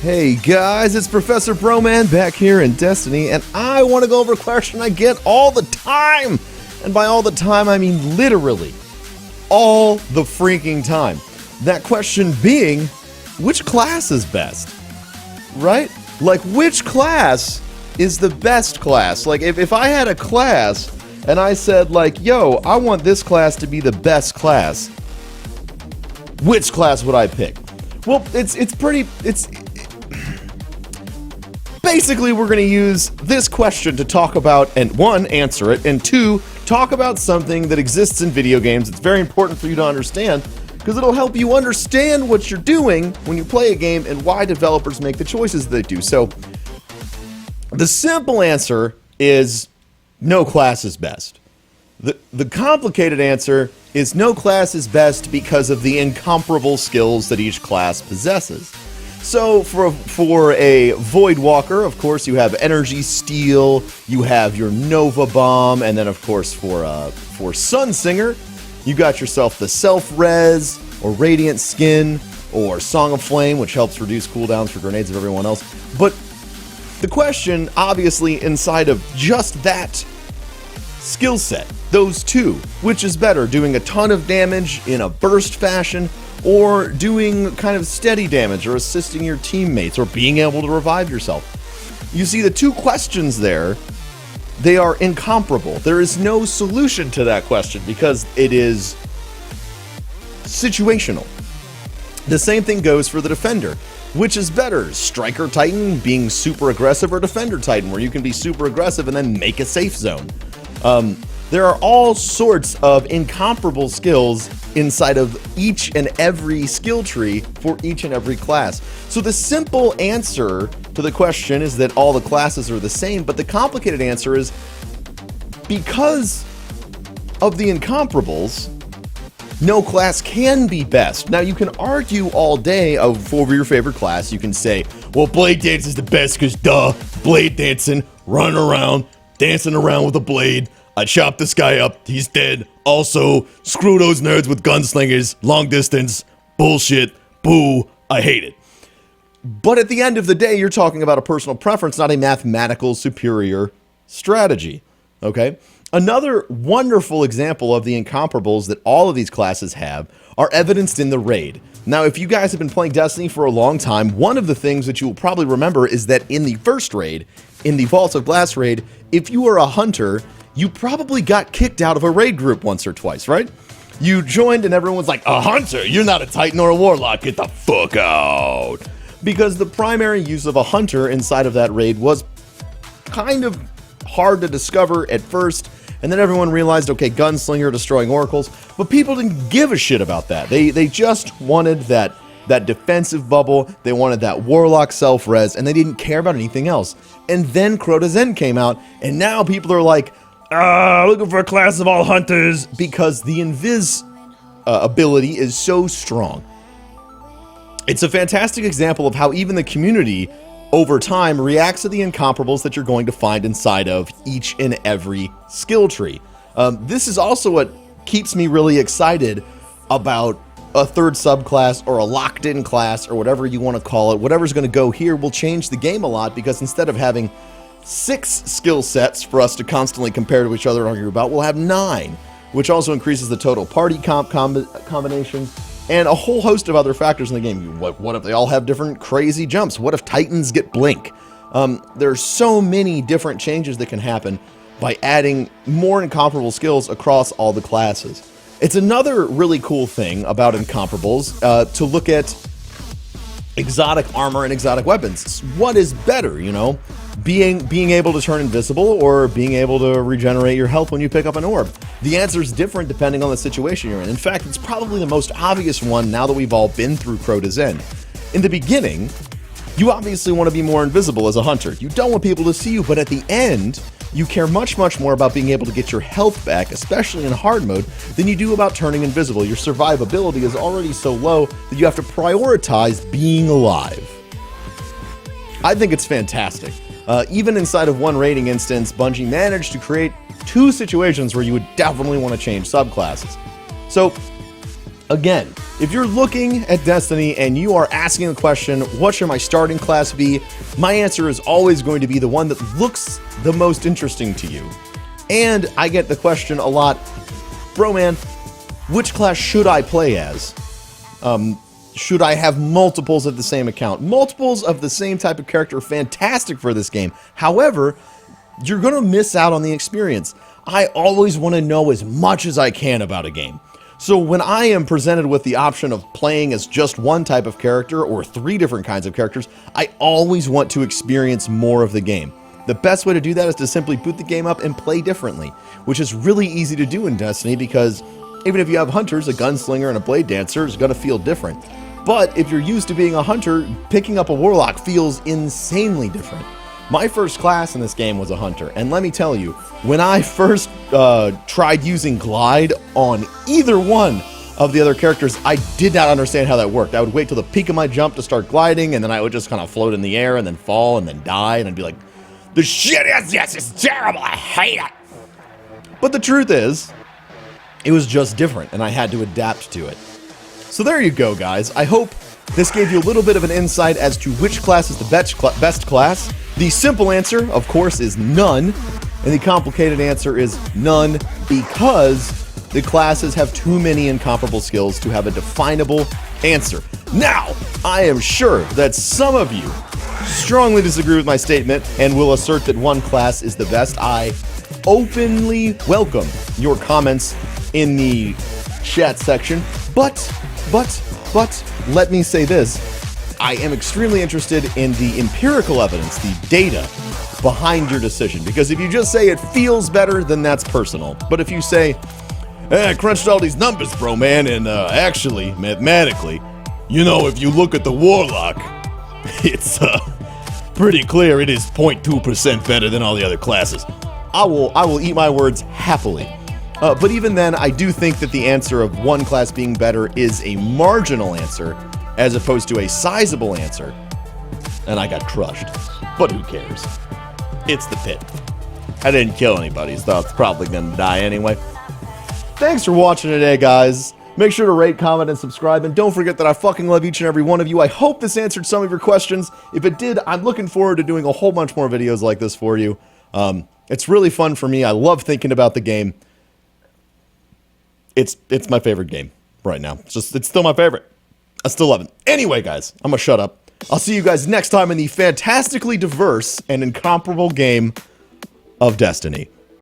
Hey guys, it's ProfessorBroman back here in Destiny, and I want to go over a question I get all the time. And by all the time, I mean literally all the freaking time. That question being, which class is best? Right? Like, which class is the best class? Like, if I had a class and I said, like, yo, I want this class to be the best class, which class would I pick? Well, basically, we're going to use this question to talk about, and one, answer it, and two, talk about something that exists in video games. It's very important for you to understand, because it'll help you understand what you're doing when you play a game and why developers make the choices they do. So, the simple answer is no class is best. The complicated answer is no class is best because of the incomparable skills that each class possesses. So for a Void Walker, of course, you have Energy Steel, you have your Nova Bomb, and then of course for Sunsinger, you got yourself the Self-Res, or Radiant Skin, or Song of Flame, which helps reduce cooldowns for grenades of everyone else. But the question, obviously, inside of just that skill set, those two, which is better, doing a ton of damage in a burst fashion, or doing kind of steady damage, or assisting your teammates, or being able to revive yourself. You see, the two questions there, they are incomparable. There is no solution to that question because it is situational. The same thing goes for the Defender. Which is better, Striker Titan being super aggressive, or Defender Titan, where you can be super aggressive and then make a safe zone? There are all sorts of incomparable skills inside of each and every skill tree for each and every class. So the simple answer to the question is that all the classes are the same, but the complicated answer is because of the incomparables, no class can be best. Now, you can argue all day over your favorite class. You can say, well, Blade Dance is the best because, duh, Blade dancing, running around, dancing around with a blade. I chopped this guy up, he's dead. Also, screw those nerds with gunslingers, long distance, bullshit, boo, I hate it. But at the end of the day, you're talking about a personal preference, not a mathematical superior strategy, okay? Another wonderful example of the incomparables that all of these classes have are evidenced in the raid. Now, if you guys have been playing Destiny for a long time, one of the things that you will probably remember is that in the first raid, in the Vault of Glass raid, if you were a hunter, you probably got kicked out of a raid group once or twice, right? You joined and everyone was like, a hunter? You're not a Titan or a Warlock, get the fuck out. Because the primary use of a hunter inside of that raid was kind of hard to discover at first, and then everyone realized, okay, gunslinger destroying oracles, but people didn't give a shit about that. They just wanted that defensive bubble, they wanted that Warlock self-res, and they didn't care about anything else. And then Crota Zen came out, and now people are like, looking for a class of all hunters, because the invis ability is so strong. It's a fantastic example of how even the community over time reacts to the incomparables that you're going to find inside of each and every skill tree. This is also what keeps me really excited about a third subclass or a locked-in class or whatever you want to call it. Whatever's going to go here will change the game a lot, because instead of having 6 skill sets for us to constantly compare to each other and argue about, we'll have 9, which also increases the total party combinations and a whole host of other factors in the game. What if they all have different crazy jumps? What if Titans get blink? There's so many different changes that can happen by adding more incomparable skills across all the classes. It's another really cool thing about incomparables to look at exotic armor and exotic weapons. What is better, you know? Being able to turn invisible or being able to regenerate your health when you pick up an orb? The answer is different depending on the situation you're in. In fact, it's probably the most obvious one now that we've all been through Crota Zen. In the beginning, you obviously want to be more invisible as a hunter. You don't want people to see you, but at the end, you care much more about being able to get your health back, especially in hard mode, than you do about turning invisible. Your survivability is already so low that you have to prioritize being alive. I think it's fantastic. Even inside of one raiding instance, Bungie managed to create 2 situations where you would definitely want to change subclasses. So Again, if you're looking at Destiny and you are asking the question, what should my starting class be? My answer is always going to be the one that looks the most interesting to you. And I get the question a lot, Broman, which class should I play as? Should I have multiples of the same account? Multiples of the same type of character are fantastic for this game. However, you're going to miss out on the experience. I always want to know as much as I can about a game. So when I am presented with the option of playing as just one type of character or 3 different kinds of characters, I always want to experience more of the game. The best way to do that is to simply boot the game up and play differently, which is really easy to do in Destiny because even if you have hunters, a gunslinger, and a blade dancer is going to feel different. But if you're used to being a hunter, picking up a warlock feels insanely different. My first class in this game was a hunter, and let me tell you, when I first tried using glide on either one of the other characters, I did not understand how that worked. I would wait till the peak of my jump to start gliding, and then I would just kind of float in the air and then fall and then die, and I'd be like, the shit is this is terrible, I hate it. But the truth is, it was just different, and I had to adapt to it. So there you go, guys. I hope this gave you a little bit of an insight as to which class is the best class. The simple answer, of course, is none, and the complicated answer is none because the classes have too many incomparable skills to have a definable answer. Now, I am sure that some of you strongly disagree with my statement and will assert that one class is the best. I openly welcome your comments in the chat section, but let me say this. I am extremely interested in the empirical evidence, the data behind your decision, because if you just say it feels better, then that's personal. But if you say, I crunched all these numbers, bro, man, and actually, mathematically, you know, if you look at the warlock, it's pretty clear it is 0.2% better than all the other classes. I will eat my words happily. But even then, I do think that the answer of one class being better is a marginal answer as opposed to a sizable answer. And I got crushed. But who cares? It's the pit. I didn't kill anybody, so it's probably gonna die anyway. Thanks for watching today, guys. Make sure to rate, comment, and subscribe. And don't forget that I fucking love each and every one of you. I hope this answered some of your questions. If it did, I'm looking forward to doing a whole bunch more videos like this for you. It's really fun for me. I love thinking about the game. It's my favorite game right now. It's still my favorite. I still love it. Anyway, guys, I'm gonna shut up. I'll see you guys next time in the fantastically diverse and incomparable game of Destiny.